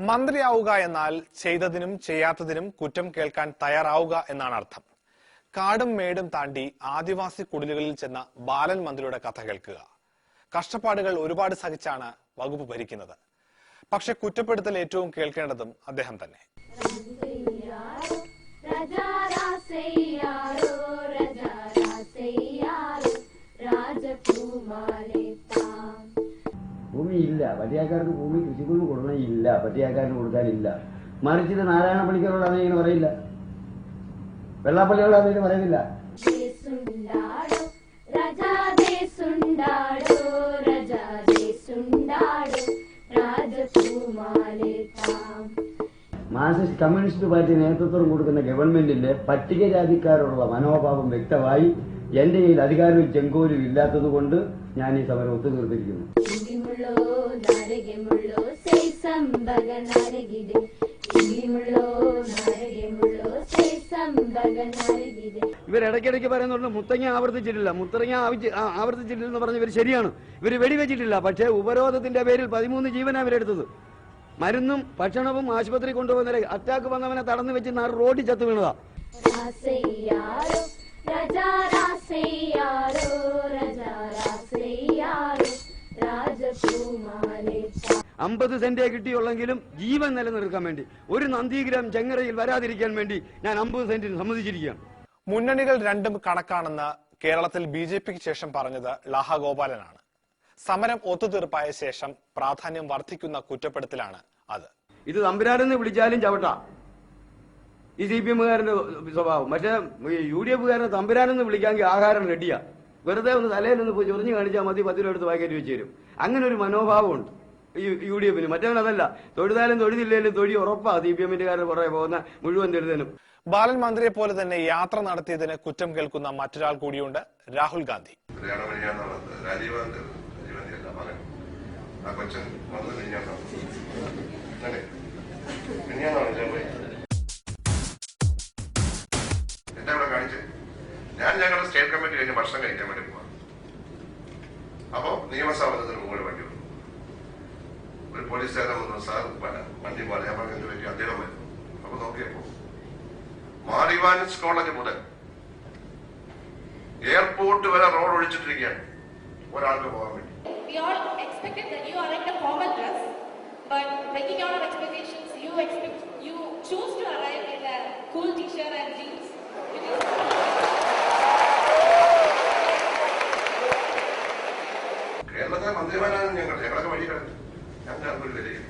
മന്ത്രിയാവുക എന്നാൽ ചെയ്തതിനും ചെയ്യാത്തതിനും കുറ്റം കേൾക്കാൻ തയ്യാറാവുക എന്നാണ് അർത്ഥം. കാടും മേടും താണ്ടി ആദിവാസി കുടിലുകളിൽ ചെന്ന ബാലൻ മന്ത്രിയുടെ കഥ കേൾക്കുക. കഷ്ടപ്പാടുകൾ ഒരുപാട് സഹിച്ചാണ് വകുപ്പ് ഭരിക്കുന്നത്. പക്ഷെ കുറ്റപ്പെടുത്തൽ ഏറ്റവും കേൾക്കേണ്ടതും അദ്ദേഹം തന്നെ. ഭൂമിയില്ല, പട്ടിയാക്കാർക്ക് ഭൂമി കൃഷിക്കൊന്നും കൊടുക്കണില്ല, പട്ടിയാക്കാരന് കൊടുക്കാനില്ല. മറിച്ചിട്ട് നാരായണ പണിക്കരോടാണ് ഇങ്ങനെ പറയില്ല, വെള്ളാപ്പള്ളിയോടാണ് ഇങ്ങനെ പറയുന്നില്ല. 'മാർക്സിസ്റ്റ് കമ്മ്യൂണിസ്റ്റ് പാർട്ടി നേതൃത്വം കൊടുക്കുന്ന ഗവൺമെന്റിന്റെ പട്ടികജാതിക്കാരോടുള്ള മനോഭാവം വ്യക്തമായി എന്റെ കയ്യിൽ അധികാരവും ചെങ്കോലും ഇല്ലാത്തതുകൊണ്ട് ഞാൻ ഈ സമരം ഒത്തുതീർത്തിരിക്കുന്നു. ഇവരിടയ്ക്കിടയ്ക്ക് പറയുന്നുണ്ട് മുത്തങ്ങ ആവർത്തിച്ചിട്ടില്ലെന്ന് പറഞ്ഞ ഇവർ ശരിയാണ്. ഇവർ വെടിവെച്ചിട്ടില്ല. പക്ഷേ ഉപരോധത്തിന്റെ പേരിൽ 13 ജീവനാണ് ഇവരെടുത്തത്. മരുന്നും ഭക്ഷണവും ആശുപത്രി കൊണ്ടുപോകുന്ന അറ്റാക്ക് വന്നവനെ തടഞ്ഞു വെച്ച് റോഡിൽ ചത്തു വീണതാ. 50 സെന്റേ കിട്ടിയുള്ളെങ്കിലും ജീവൻ നിലനിർത്താൻ വേണ്ടി, ഒരു നന്ദിഗ്രാം ചെങ്ങറയിൽ വരാതിരിക്കാൻ വേണ്ടി ഞാൻ 50 സെന്റിന് സമ്മതിച്ചിരിക്കുകയാണ്. മുന്നണികൾ രണ്ടും കണക്കാണെന്ന് കേരളത്തിൽ BJPക്ക് ശേഷം പറഞ്ഞത് ലാഹ ഗോപാലനാണ്. സമരം ഒത്തുതീർപ്പായ ശേഷം പ്രാധാന്യം വർദ്ധിക്കുന്ന കുറ്റപ്പെടുത്തലാണ് അത്. ഇത് തമ്പുരാനെന്ന് വിളിച്ചാലും ചവിട്ട ഈ CPM-കാരന്റെ സ്വഭാവം. പക്ഷേ UDF-കാരനെ തമ്പുരാനെന്ന് വിളിക്കാമെങ്കിൽ ആഹാരം റെഡിയാ. വെറുതെ ഒന്ന് തലയിലൊന്ന് പോയി ചൊറിഞ്ഞു കാണിച്ചാൽ മതി, 10 രൂപ എടുത്ത് പാക്കറ്റ് വെച്ച് തരും. അങ്ങനെ ഒരു മനോഭാവമുണ്ട് UDF-ന്. മറ്റവനതല്ല, തൊഴുതാലും തൊഴുതില്ലേലും തൊഴി ഉറപ്പാ CPM-കാരുടെ പുറകെ പോകുന്ന മുഴുവൻ ദരിദ്രനും. ബാലൻ മന്ത്രിയെ പോലെ തന്നെ യാത്ര നടത്തിയതിന് കുറ്റം കേൾക്കുന്ന മറ്റൊരാൾ കൂടിയുണ്ട്, രാഹുൽ ഗാന്ധി. ഞാൻ ഞങ്ങളുടെ സ്റ്റേറ്റ് കമ്മിറ്റി കഴിഞ്ഞ് ഭക്ഷണം കഴിക്കാൻ വേണ്ടി പോവാം. അപ്പോ നിയമസഭത്തിന് മുകളിൽ വണ്ടി വന്നു. ഒരു പോലീസുകാരൻ വന്നു, സാർ വണ്ടി പോലെ ഞാൻ പറഞ്ഞു എന്ത് പറ്റി, അദ്ദേഹം വരുന്നു. അപ്പൊ നോക്കിയപ്പോ മാരിവാനിസ് കോളേജ് മുതൽ എയർപോർട്ട് വരെ റോഡ് ഒഴിച്ചിട്ടിരിക്കുകയാണ് ഒരാൾക്ക് പോകാൻ വേണ്ടി. We all expected that you are in a formal dress, but breaking out of expectations, you choose to arrive in a cool t-shirt and jeans. കേരളത്തിലെ മന്ത്രിമാരാണ് ഞങ്ങളൊക്കെ വഴി കിടന്നു. ഞങ്ങൾക്കൊരു വിലയില്ല.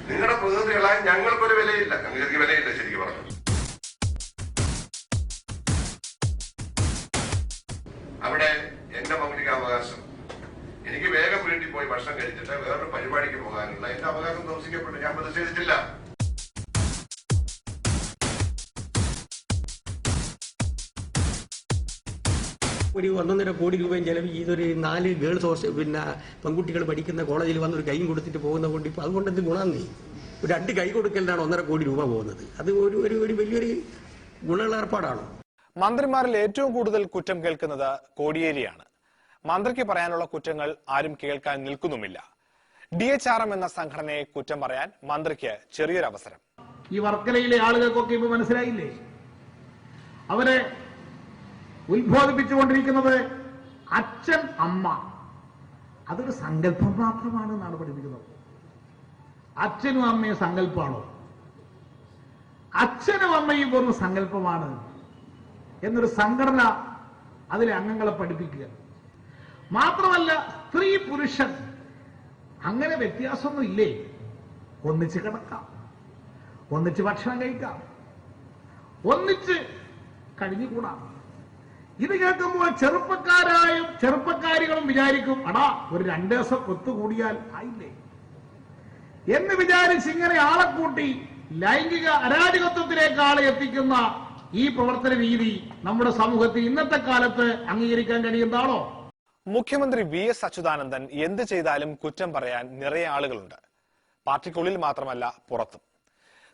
നിങ്ങളുടെ പ്രതിനിധികളായ ഞങ്ങൾക്കൊരു വിലയില്ല. ഞങ്ങൾക്ക് വിലയില്ല ശരിക്കും പറഞ്ഞു. അവിടെ എന്റെ മൗലിക അവകാശം, എനിക്ക് വേഗം വീട്ടിൽ പോയി ഭക്ഷണം കഴിച്ചിട്ട് വേറൊരു പരിപാടിക്ക് പോകാനുള്ള എന്റെ അവകാശം താമസിക്കപ്പെട്ടു. ഞാൻ പ്രതിഷേധിച്ചില്ല. ഒരു 1.5 കോടി രൂപയും ചെലവ് ചെയ്തൊരു 4 ഗേൾസ് ഹോസ്റ്റൽ, പിന്നെ പെൺകുട്ടികൾ പഠിക്കുന്ന കോളേജിൽ വന്നൊരു കൈ കൊടുത്തിട്ട് പോകുന്ന കൊണ്ട് ഇപ്പൊ അതുകൊണ്ട് എന്ത് ഗുണമെന്നേ, ഒരു 2 കൈ കൊടുക്കലിനാണ് 1.5 കോടി രൂപ പോകുന്നത്. അത് ഒരു വലിയൊരു ഗുണമുള്ള ഏർപ്പാടാണ്. മന്ത്രിമാരിൽ ഏറ്റവും കൂടുതൽ കുറ്റം കേൾക്കുന്നത് കോടിയേരിയാണ്. മന്ത്രിക്ക് പറയാനുള്ള കുറ്റങ്ങൾ ആരും കേൾക്കാൻ നിൽക്കുന്നുമില്ല. DHRM എന്ന സംഘടനയെ കുറ്റം പറയാൻ മന്ത്രിക്ക് ചെറിയൊരു അവസരം. ഈ വർക്കലയിലെ ആളുകൾക്കൊക്കെ ഇപ്പൊ മനസ്സിലായില്ലേ, അവരെ ഉത്ബോധിപ്പിച്ചുകൊണ്ടിരിക്കുന്നത് അച്ഛൻ അമ്മ അതൊരു സങ്കല്പം മാത്രമാണ് എന്നാണ് പഠിപ്പിക്കുന്നത്. അച്ഛനും അമ്മയും സങ്കല്പമാണോ? അച്ഛനും അമ്മയും വെറും സങ്കല്പമാണ് എന്നൊരു സംഘടന അതിലെ അംഗങ്ങളെ പഠിപ്പിക്കുക. മാത്രമല്ല, സ്ത്രീ പുരുഷൻ അങ്ങനെ വ്യത്യാസമൊന്നും ഇല്ലേ? ഒന്നിച്ച് കിടക്കാം, ഒന്നിച്ച് ഭക്ഷണം കഴിക്കാം, ഒന്നിച്ച് കഴിഞ്ഞുകൂടാം. ഇത് കേൾക്കുമ്പോൾ ചെറുപ്പക്കാരികളും വിചാരിക്കും, അടാ ഒരു 2 ദിവസം ഒത്തുകൂടിയാൽ ആയില്ലേ എന്ന് വിചാരിച്ച് ഇങ്ങനെ ആളെ കൂട്ടി ലൈംഗിക അരാജകത്വത്തിലേക്ക് ആളെ എത്തിക്കുന്ന ഈ പ്രവർത്തന രീതി നമ്മുടെ സമൂഹത്തിൽ ഇന്നത്തെ കാലത്ത് അംഗീകരിക്കാൻ കഴിയുന്നതാണോ? മുഖ്യമന്ത്രി VS അച്യുതാനന്ദൻ എന്ത് ചെയ്താലും കുറ്റം പറയാൻ നിറയെ ആളുകളുണ്ട്. പാർട്ടിക്കുള്ളിൽ മാത്രമല്ല പുറത്തും.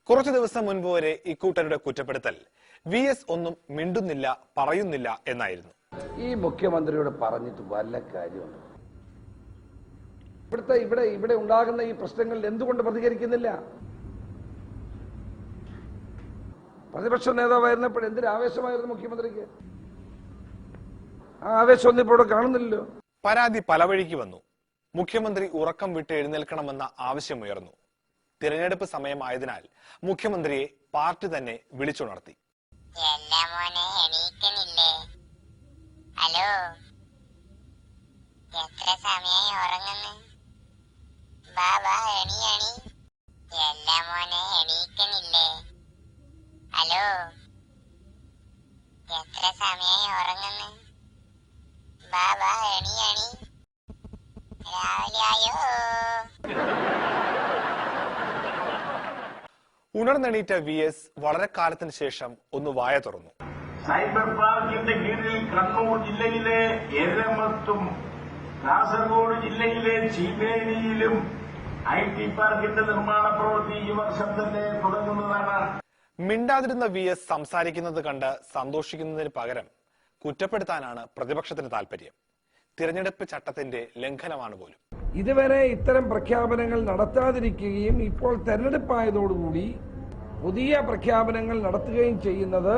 കുറച്ചു ദിവസം മുൻപ് വരെ ഇക്കൂട്ടരുടെ കുറ്റപ്പെടുത്തൽ VS ഒന്നും മിണ്ടുന്നില്ല, പറയുന്നില്ല എന്നായിരുന്നു. ഈ മുഖ്യമന്ത്രിയോട് പറഞ്ഞിട്ട് വല്ല കാര്യമുണ്ട്? ഇവിടെ ഉണ്ടാകുന്ന ഈ പ്രശ്നങ്ങളിൽ എന്തുകൊണ്ട് പ്രതികരിക്കുന്നില്ല? പ്രതിപക്ഷ നേതാവായിരുന്നപ്പോൾ എന്തൊരു ആവേശമായിരുന്നു മുഖ്യമന്ത്രിക്ക്. ആ ആവേശമൊന്നും ഇപ്പോൾ ഇവിടെ കാണുന്നില്ലല്ലോ. പരാതി പലവഴിക്ക് വന്നു. മുഖ്യമന്ത്രി ഉറക്കം വിട്ട് എഴുന്നേൽക്കണമെന്ന ആവശ്യമുയർന്നു. തിരഞ്ഞെടുപ്പ് സമയമായതിനാൽ മുഖ്യമന്ത്രിയെ പാർട്ടി തന്നെ വിളിച്ചുണർത്തി. ഹലോ, എത്ര സമയായി ഉറങ്ങുന്നു? ബാബാ എണി എണി. എല്ലാ മോനെ എണീക്കണില്ലേ? ഹലോ, എത്ര സമയായി ഉറങ്ങുന്നു? ബാബാ എണി എണി. രാവിലെ ആയോ? ഉണർന്നെണീറ്റ VS വളരെ കാലത്തിന് ശേഷം ഒന്ന് വായ തുറന്നു. സൈബർ പാർക്കിന്റെ കീഴിൽ കണ്ണൂർ ജില്ലയിലെ എരമത്തും കാസർഗോഡ് ജില്ലയിലെ ചീമേനിയിലും IT പാർക്കിന്റെ നിർമ്മാണ പ്രവൃത്തി ഈ വർഷം തന്നെ തുടങ്ങുന്നതാണ്. മിണ്ടാതിരുന്ന VS സംസാരിക്കുന്നത് കണ്ട് സന്തോഷിക്കുന്നതിന് പകരം കുറ്റപ്പെടുത്താനാണ് പ്രതിപക്ഷത്തിന് താല്പര്യം. തിരഞ്ഞെടുപ്പ് ചട്ടത്തിന്റെ ലംഘനമാണ് പോലും. ഇതുവരെ ഇത്തരം പ്രഖ്യാപനങ്ങൾ നടത്താതിരിക്കുകയും ഇപ്പോൾ തെരഞ്ഞെടുപ്പായതോടുകൂടി പുതിയ പ്രഖ്യാപനങ്ങൾ നടത്തുകയും ചെയ്യുന്നത്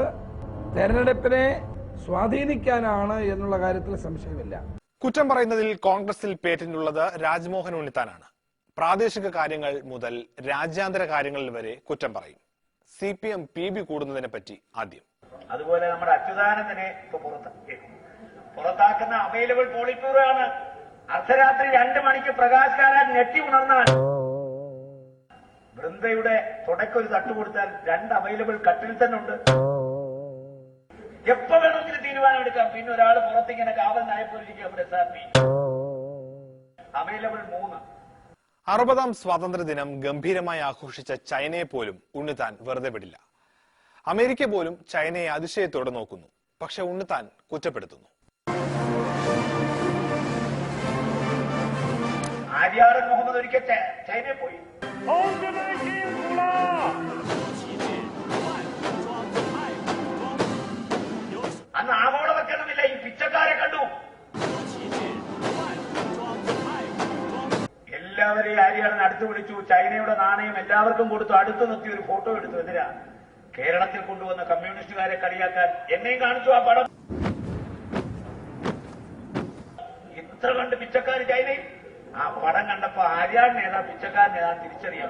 തെരഞ്ഞെടുപ്പിനെ സ്വാധീനിക്കാനാണ് എന്നുള്ള കാര്യത്തിൽ സംശയമില്ല. കുറ്റം പറയുന്നതിൽ കോൺഗ്രസിൽ പേറ്റന്റുള്ളത് രാജ്മോഹൻ ഉണ്ണിത്താനാണ്. പ്രാദേശിക കാര്യങ്ങൾ മുതൽ രാജ്യാന്തര കാര്യങ്ങളിൽ വരെ കുറ്റം പറയും. CPM PB കൂടുന്നതിനെ പറ്റി ആദ്യം. അതുപോലെ നമ്മുടെ അച്യുതാനന്ദനെ പുറത്താക്കുന്ന അവൈലബിൾ പോളിറ്റ് ബ്യൂറോ ആണ്. അർദ്ധരാത്രി 2 മണിക്ക് പ്രകാശ് കാരാൻ ഞെട്ടി ഉണർന്നാൽ വൃന്ദയുടെ തുടക്കൊരു തട്ടുകൊടുത്താൽ 2 അവൈലബിൾ കട്ടിൽ തന്നെ ഉണ്ട്. എപ്പോ വേണമെങ്കിലും തീരുമാനം എടുക്കാം. പിന്നെ ഒരാൾ പുറത്തിങ്ങനെ കാവൽ നയപ്പോലിരിക്കും. നമ്മുടെ SRP അവൈലബിൾ 3. 60ാം സ്വാതന്ത്ര്യ ദിനം ഗംഭീരമായി ആഘോഷിച്ച ചൈനയെ പോലും ഉണ്ണിത്താൻ വെറുതെ വിടില്ല. അമേരിക്ക പോലും ചൈനയെ അതിശയത്തോടെ നോക്കുന്നു. പക്ഷെ ഉണ്ണിത്താൻ കുറ്റപ്പെടുത്തുന്നു. ആര്യാടൻ മുഹമ്മദ് ഒരിക്കൽ ചൈനയിൽ പോയി. അന്ന് ആഗോളവൽക്കരണമില്ല. ഈ പിച്ചക്കാരെ കണ്ടു. എല്ലാവരെയും ആര്യാടൻ അടുത്ത് വിളിച്ചു. ചൈനയുടെ നാണയം എല്ലാവർക്കും കൊടുത്തു. അടുത്ത് നിർത്തി ഒരു ഫോട്ടോ എടുത്തു. എന്തിനാ? കേരളത്തിൽ കൊണ്ടുവന്ന കമ്മ്യൂണിസ്റ്റുകാരെ കളിയാക്കാൻ. എന്നെയും കാണിച്ചു ആ പടം. ഇത്ര കണ്ട് പിച്ചക്കാർ ചൈനയിൽ. ആ പടം കണ്ടപ്പോ ആര്യാടൻ ഏതാ പിച്ചക്കാരൻ ഏതാ തിരിച്ചറിയാം.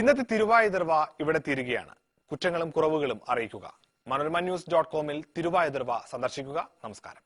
ഇന്നത്തെ തിരുവാതിർവ ഇവിടെ തീരുകയാണ്. കുറ്റങ്ങളും കുറവുകളും അറിയിക്കുക. മനോരമ-news.com തിരുവാതിർവ സന്ദർശിക്കുക. നമസ്കാരം.